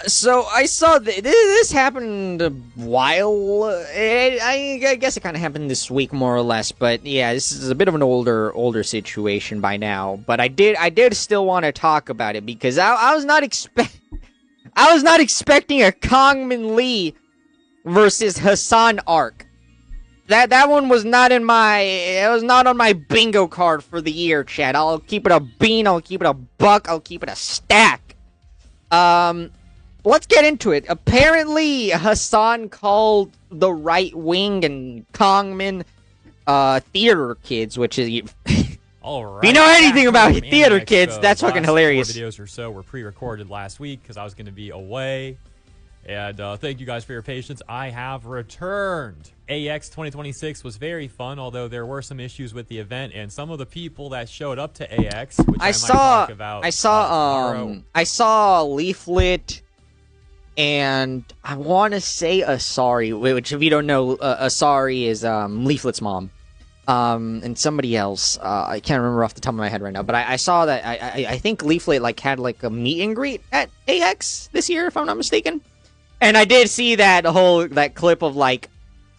So I saw this happened a while. I guess it kind of happened this week, more or less. But yeah, this is a bit of an older situation by now. But I did still want to talk about it because I was not expecting a Kongman Lee versus Hassan arc. That one was not on my bingo card for the year, Chad. I'll keep it a bean. I'll keep it a buck. I'll keep it a stack. Let's get into it. Apparently, Hassan called the right wing and Kongman, theater kids, which is... All right. If you know anything about theater kids, that's fucking hilarious. 4 videos or so were pre-recorded last week because I was going to be away. And thank you guys for your patience. I have returned. AX 2026 was very fun, although there were some issues with the event and some of the people that showed up to AX, which I might talk about tomorrow. I saw Leaflet, and I want to say Asari, which if you don't know, Asari is Leaflet's mom. And somebody else, I can't remember off the top of my head right now, but I saw that I think Leaflet had a meet and greet at AX this year, if I'm not mistaken. And I did see that clip of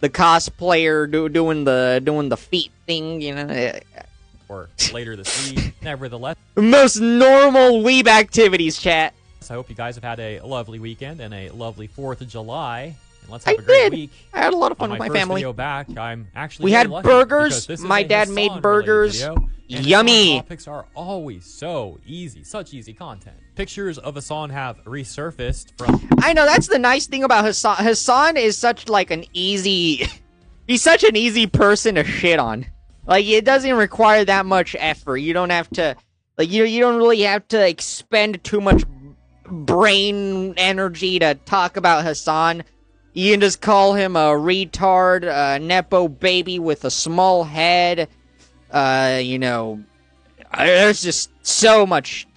the cosplayer doing the feet thing, or later this week. Nevertheless, most normal weeb activities, chat. I hope you guys have had a lovely weekend and a lovely 4th of July. And let's have a great week. I had a lot of fun with my family. Video back, I'm actually we had burgers. My dad made burgers. Yummy. Topics are always so easy, such easy content. Pictures of Hassan have resurfaced from... I know, that's the nice thing about Hassan. Hassan is such an easy... He's such an easy person to shit on. It doesn't require that much effort. You don't have to... you don't really have to expend too much brain energy to talk about Hassan. You can just call him a retard, a nepo baby with a small head. There's just so much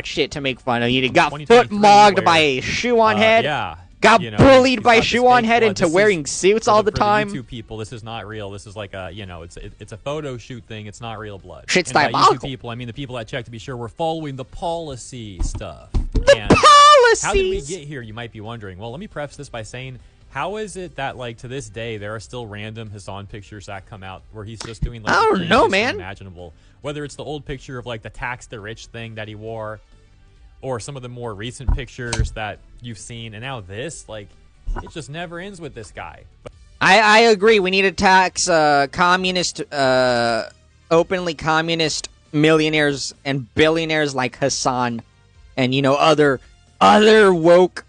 shit to make fun of. You got foot mogged by a shoe on head. Yeah. Got bullied by shoe on head into wearing suits all the time. For the YouTube people, this is not real. This is it's a photo shoot thing. It's not real blood. Shit's and diabolical. by YouTube people, I mean the people that check to be sure we're following the policy stuff. Policies! How did we get here, you might be wondering. Well, let me preface this by saying, how is it that, to this day, there are still random Hassan pictures that come out where he's just doing, I don't know, man. Imaginable. Whether it's the old picture of, the tax the rich thing that he wore, or some of the more recent pictures that you've seen, and now this, it just never ends with this guy. But I agree. We need to tax openly communist millionaires and billionaires like Hassan and, other woke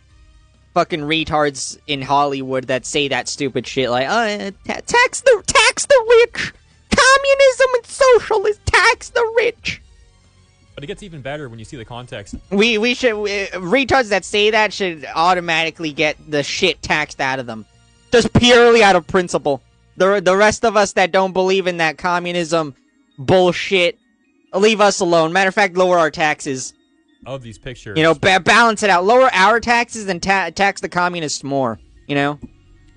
fucking retards in Hollywood that say that stupid shit tax the rich. Communism and socialism, tax the rich. But it gets even better when you see the context. We should retards that say that should automatically get the shit taxed out of them, just purely out of principle. The rest of us that don't believe in that communism bullshit, leave us alone. Matter of fact, lower our taxes. Of these pictures, balance it out. Lower our taxes and tax the communists more.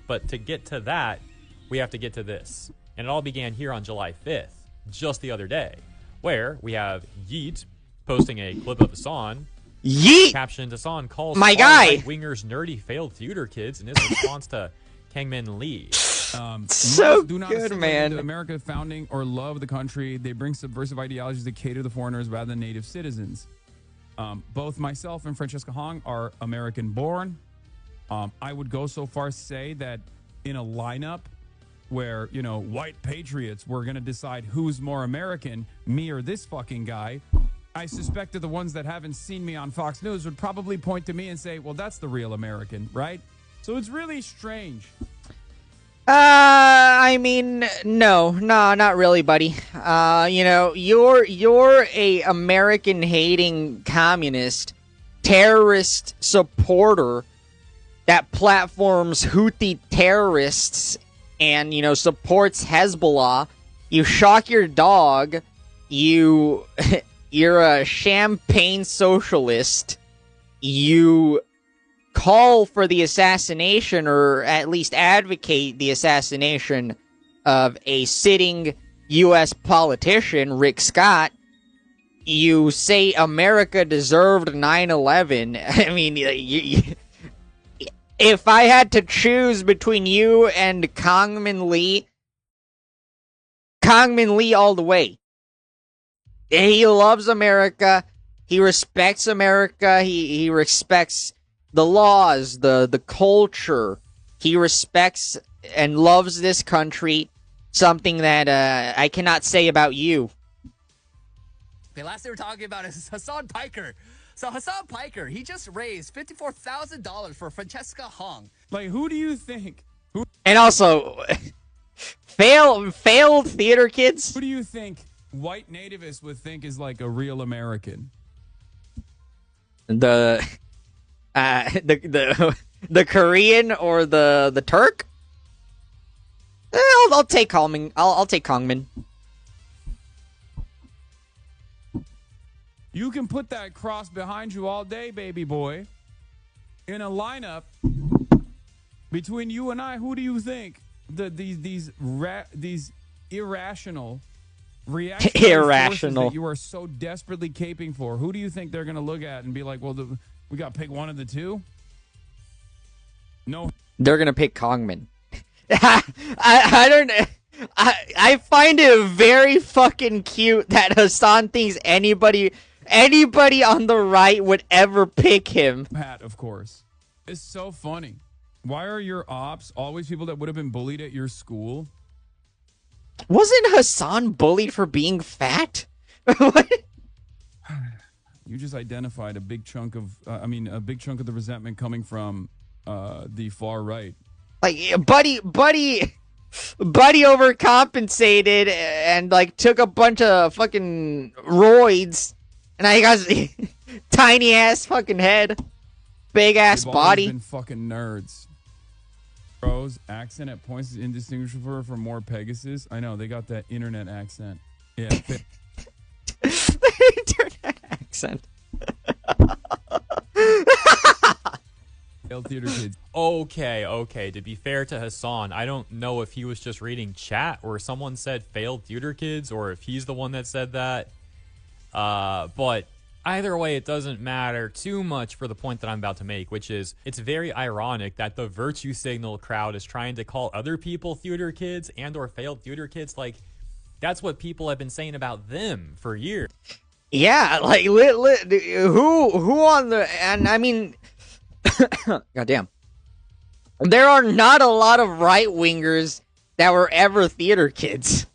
But to get to that, we have to get to this, and it all began here on July 5th, just the other day, where we have Yeet posting a clip of Hassan. Yeet! Captioned, Hassan calls my guy wingers nerdy failed theater kids in his response to Kangmin Lee. So do not good, man. America founding or love the country. They bring subversive ideologies that cater to foreigners rather than native citizens. Both myself and Francesca Hong are American-born. I would go so far as to say that in a lineup where, white patriots were going to decide who's more American, me or this fucking guy, I suspect that the ones that haven't seen me on Fox News would probably point to me and say, well, that's the real American, right? So it's really strange. I mean, no, not really, buddy. You're a American-hating communist, terrorist supporter that platforms Houthi terrorists and, supports Hezbollah. You shock your dog. You're a champagne socialist. You call for the assassination, or at least advocate the assassination of a sitting U.S. politician, Rick Scott. you say America deserved 9/11. I mean, if I had to choose between you and Kongman Lee all the way. He loves America. He respects America. He respects the laws, the culture. He respects and loves this country. Something that I cannot say about you. Okay, last they were talking about is Hassan Piker. So Hassan Piker, he just raised $54,000 for Francesca Hong. Like, who do you think? And also, failed theater kids. Who do you think white nativists would think is like a real American? The Korean or the Turk? I'll take Kongman. I'll take Kongman. You can put that cross behind you all day, baby boy. In a lineup between you and I, who do you think these irrational reactions that you are so desperately caping for? Who do you think they're going to look at and be like, well, we got to pick one of the two? No, they're going to pick Kongman. I don't know. I find it very fucking cute that Hassan thinks anybody on the right would ever pick him. Pat, of course. It's so funny. Why are your ops always people that would have been bullied at your school? Wasn't Hassan bullied for being fat? What? You just identified a big chunk of, a big chunk of the resentment coming from the far right. Like, Buddy overcompensated and like took a bunch of fucking roids, and I got tiny ass fucking head, big ass body. Been fucking nerds. Bros accent at points is indistinguishable from more Pegasus. I know they got that internet accent. Yeah, internet accent. Theater kids. Okay. To be fair to Hassan, I don't know if he was just reading chat or someone said failed theater kids or if he's the one that said that. But either way, it doesn't matter too much for the point that I'm about to make, which is it's very ironic that the virtue signal crowd is trying to call other people theater kids and or failed theater kids. Like, that's what people have been saying about them for years. Yeah, like who on the, and I mean, goddamn, there are not a lot of right wingers that were ever theater kids.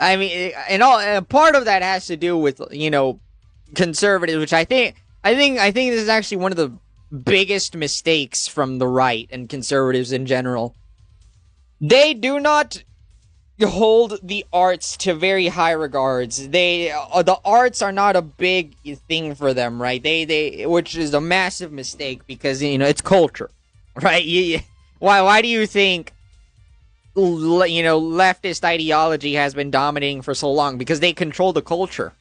I mean, and part of that has to do with, you know, conservatives, which I think this is actually one of the biggest mistakes from the right and conservatives in general. They do not hold the arts to very high regards. The arts are not a big thing for them, right? They which is a massive mistake because, you know, it's culture, right? Why do you think, you know, leftist ideology has been dominating for so long? Because they control the culture,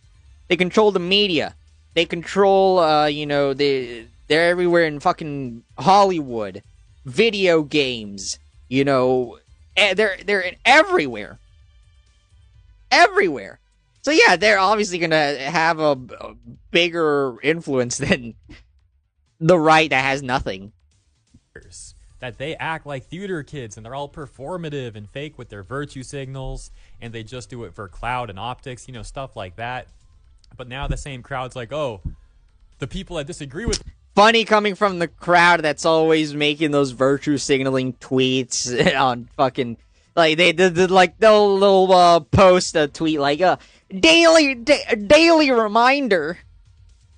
they control the media, they control, you know, they're everywhere in fucking Hollywood, video games, you know. They're everywhere. So yeah, they're obviously gonna have a bigger influence than the right that has nothing. That they act like theater kids and they're all performative and fake with their virtue signals and they just do it for clout and optics, you know, stuff like that. But now the same crowd's like, oh, the people that disagree with. Funny coming from the crowd that's always making those virtue signaling tweets on fucking, like, they'll post a tweet like, daily reminder,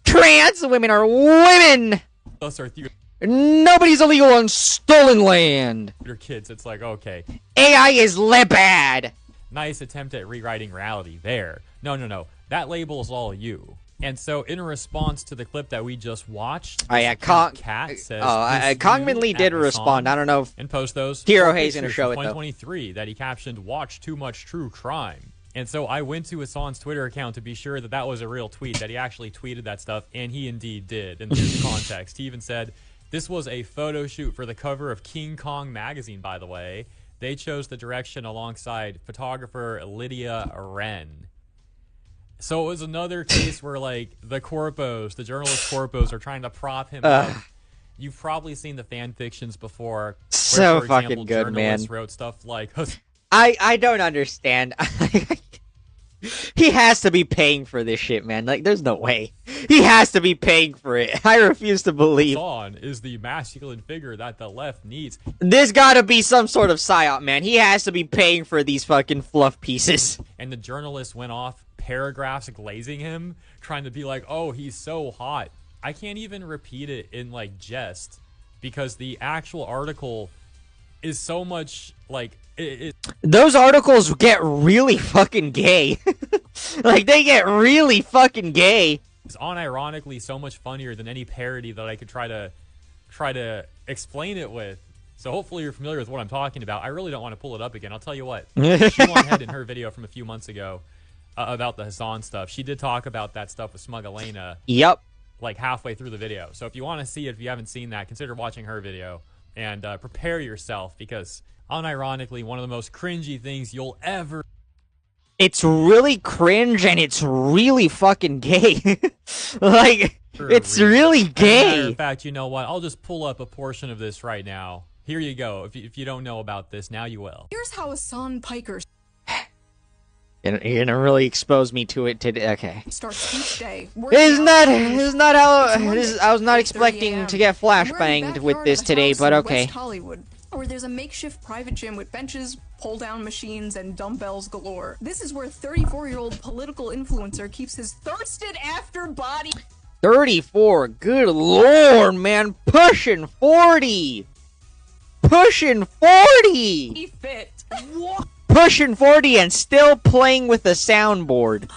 trans women are women. Us are theater Nobody's illegal on stolen land. kids. It's like, okay, AI is bad. nice attempt at rewriting reality there. No. That label's all you. And so, in response to the clip that we just watched, Cat says, Kongman Lee did respond. I don't know if and post those. Hero Hayes going to show it, though. 2023 that he captioned, "Watch too much true crime." And so I went to Hassan's Twitter account to be sure that that was a real tweet, that he actually tweeted that stuff, and he indeed did. And there's context. He even said, this was a photo shoot for the cover of King Kong magazine, by the way. They chose the direction alongside photographer Lydia Wren. So it was another case where, like, the corpos, the journalist corpos, are trying to prop him up. You've probably seen the fan fictions before. So where, for fucking example, good, man. journalists wrote stuff like, I don't understand. He has to be paying for this shit, man. Like, there's no way. He has to be paying for it. I refuse to believe. Hassan is the masculine figure that the left needs. There's gotta be some sort of psyop, man. He has to be paying for these fucking fluff pieces. And the journalist went off paragraphs glazing him, trying to be like, oh, he's so hot. I can't even repeat it in, like, jest, because the actual article is so much, like, those articles get really fucking gay. Like, they get really fucking gay. It's unironically so much funnier than any parody that I could try to explain it with. So hopefully you're familiar with what I'm talking about. I really don't want to pull it up again. I'll tell you what. She went ahead in her video from a few months ago about the Hassan stuff. She did talk about that stuff with Smug Elena. Yep. Like halfway through the video. So if you want to see it, if you haven't seen that, consider watching her video and prepare yourself, because unironically, one of the most cringy things you'll ever. It's really cringe and it's really fucking gay. Like, it's really gay. Matter of fact, you know what? I'll just pull up a portion of this right now. Here you go. If you don't know about this, now you will. Here's how Hassan Piker You're gonna really expose me to it today. Okay. starts each day. Isn't that how? I was not expecting to get flashbanged with this today, but okay. West Hollywood, where there's a makeshift private gym with benches, pull-down machines, and dumbbells galore. This is where 34-year-old political influencer keeps his thirsted-after body. 34. Good lord, man. Pushing 40. Pushing 40. Fit. What? Pushing 40 and still playing with a soundboard.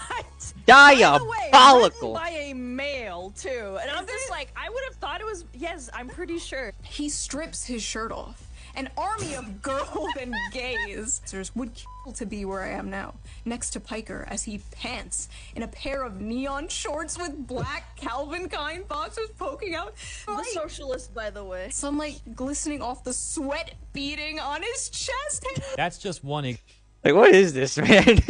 Diabolical. By a male too, and I'm just like, I would have thought it was. Yes, I'm pretty sure. He strips his shirt off. An army of girls and gays would kill to be where I am now, next to Piker as he pants in a pair of neon shorts with black Calvin Klein boxers poking out. The socialist, by the way. Sunlight glistening off the sweat beading on his chest. That's just one. Like, what is this, man?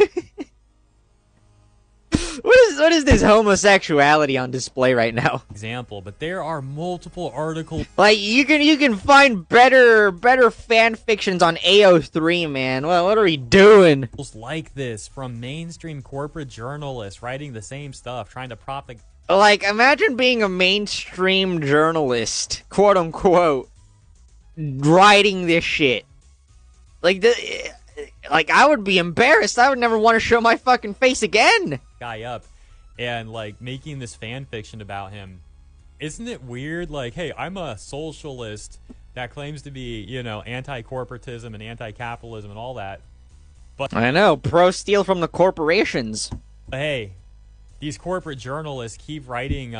What is this homosexuality on display right now? Example, but there are multiple articles. Like, you can find better fan fictions on AO3, man. Well, what are we doing? Like this from mainstream corporate journalists writing the same stuff, trying to prop the. Like, imagine being a mainstream journalist, quote unquote, writing this shit. Like, I would be embarrassed. I would never want to show my fucking face again. Guy up and like making this fan fiction about him. Isn't it weird? Like, hey, I'm a socialist that claims to be, you know, anti-corporatism and anti-capitalism and all that. But I know, pro-steal from the corporations. Hey, these corporate journalists keep writing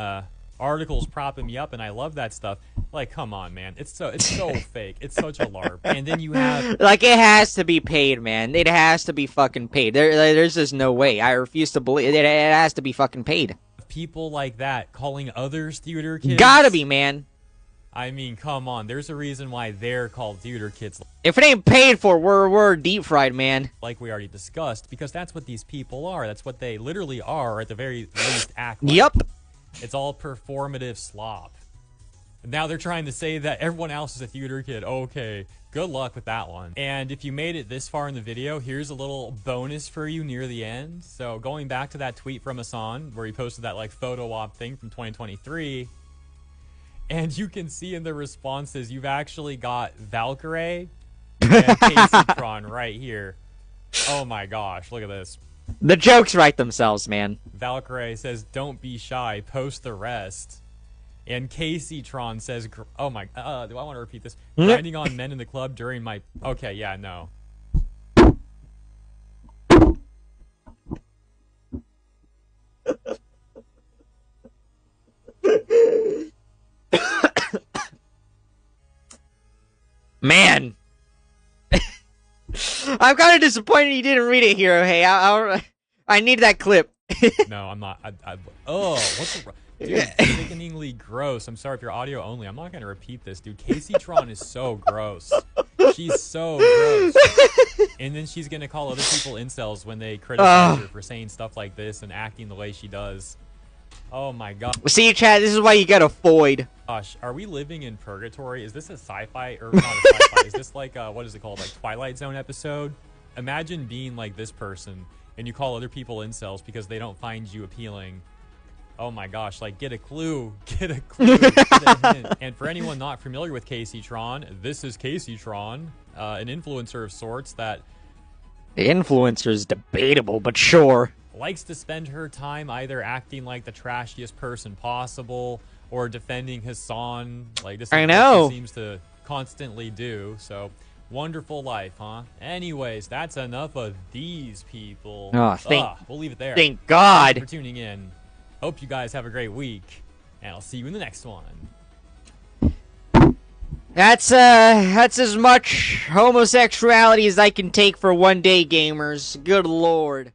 articles propping me up, and I love that stuff. Like, come on, man. It's so fake. It's such a LARP. And then you have... Like, it has to be paid, man. It has to be fucking paid. There's just no way. I refuse to believe it. It has to be fucking paid. People like that calling others theater kids. Gotta be, man. I mean, come on. There's a reason why they're called theater kids. If it ain't paid for, we're deep fried, man. Like we already discussed, because that's what these people are. That's what they literally are, or at the very least act like. Yep. It's all performative slop. Now they're trying to say that everyone else is a theater kid. Okay, good luck with that one. And if you made it this far in the video, here's a little bonus for you near the end. So going back to that tweet from Hassan, where he posted that like photo op thing from 2023, and you can see in the responses, you've actually got Valkyrie and Caseytron right here. Oh my gosh, look at this. The jokes write themselves, man. Valkyrie says, "Don't be shy, post the rest." And Caseytron says, "Oh my, do I want to repeat this? Grinding on men in the club during my." Okay, yeah, no. Man, I'm kind of disappointed you didn't read it, Hero. Hey, I need that clip. No, I'm not. Oh, what's the... Dude, sickeningly gross. I'm sorry if you're audio only. I'm not going to repeat this, dude. Caseytron is so gross. She's so gross. And then she's gonna call other people incels when they criticize her for saying stuff like this and acting the way she does. Oh my god. See, Chad, this is why you gotta avoid. Gosh, are we living in purgatory? Is this a sci-fi or not a sci-fi? Is this like what is it called? Like Twilight Zone episode? Imagine being like this person and you call other people incels because they don't find you appealing. Oh my gosh, like get a clue. Get a clue. Get a hint. And for anyone not familiar with Casey Tron, this is Casey Tron, an influencer of sorts that The influencer's debatable, but sure. likes to spend her time either acting like the trashiest person possible or defending Hassan. Like this is I what know. she seems to constantly do. So wonderful life, huh? Anyways, that's enough of these people. We'll leave it there. Thank Thank God. you for tuning in. Hope you guys have a great week, and I'll see you in the next one. That's as much homosexuality as I can take for one day, gamers. Good lord.